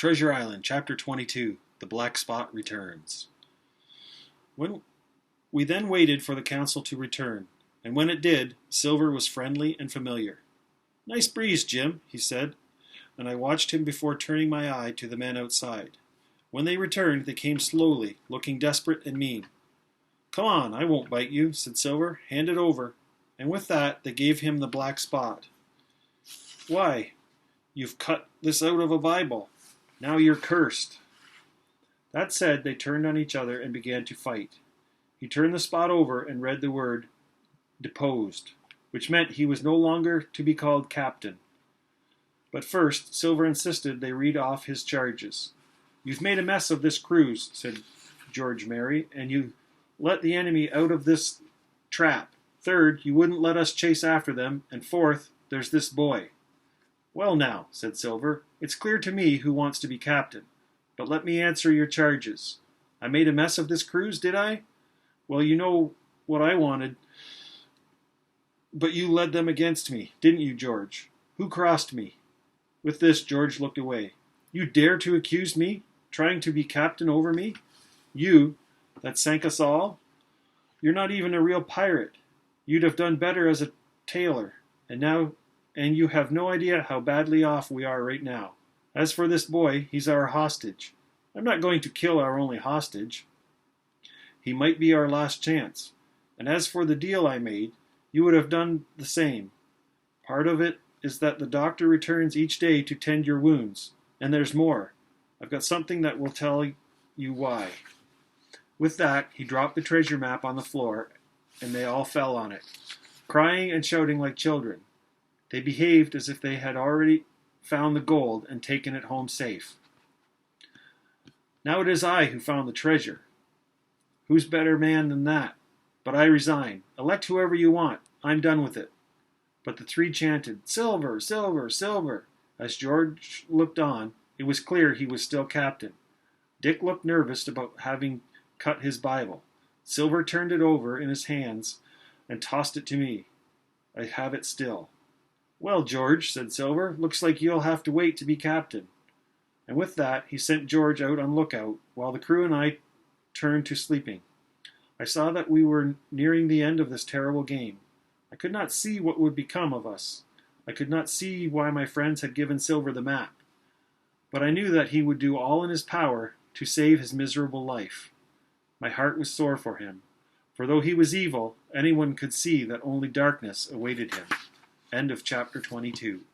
Treasure Island, Chapter 22, The Black Spot Returns. We then waited for the council to return, and when it did, Silver was friendly and familiar. "Nice breeze, Jim," he said, and I watched him before turning my eye to the men outside. When they returned, they came slowly, looking desperate and mean. "Come on, I won't bite you," said Silver. "Hand it over." And with that, they gave him the black spot. "Why, you've cut this out of a Bible. Now you're cursed." That said, they turned on each other and began to fight. He turned the spot over and read the word deposed, which meant he was no longer to be called captain. But first, Silver insisted they read off his charges. "You've made a mess of this cruise," said George Merry, "and you let the enemy out of this trap. Third, you wouldn't let us chase after them, and fourth, there's this boy." "Well now," said Silver, "it's clear to me who wants to be captain. But let me answer your charges. I made a mess of this cruise, did I? Well, you know what I wanted. But you led them against me, didn't you, George? Who crossed me?" With this, George looked away. "You dare to accuse me, trying to be captain over me? You, that sank us all? You're not even a real pirate. You'd have done better as a tailor, and you have no idea how badly off we are right now. As for this boy, he's our hostage. I'm not going to kill our only hostage. He might be our last chance. And as for the deal I made, you would have done the same. Part of it is that the doctor returns each day to tend your wounds. And there's more. I've got something that will tell you why." With that, he dropped the treasure map on the floor, and they all fell on it, crying and shouting like children. They behaved as if they had already found the gold and taken it home safe. "Now it is I who found the treasure. Who's better man than that? But I resign. Elect whoever you want. I'm done with it." But the three chanted, "Silver, silver, silver." As George looked on, it was clear he was still captain. Dick looked nervous about having cut his Bible. Silver turned it over in his hands and tossed it to me. I have it still. "Well, George," said Silver, "looks like you'll have to wait to be captain." And with that, he sent George out on lookout, while the crew and I turned to sleeping. I saw that we were nearing the end of this terrible game. I could not see what would become of us. I could not see why my friends had given Silver the map. But I knew that he would do all in his power to save his miserable life. My heart was sore for him, for though he was evil, anyone could see that only darkness awaited him. End of chapter 22.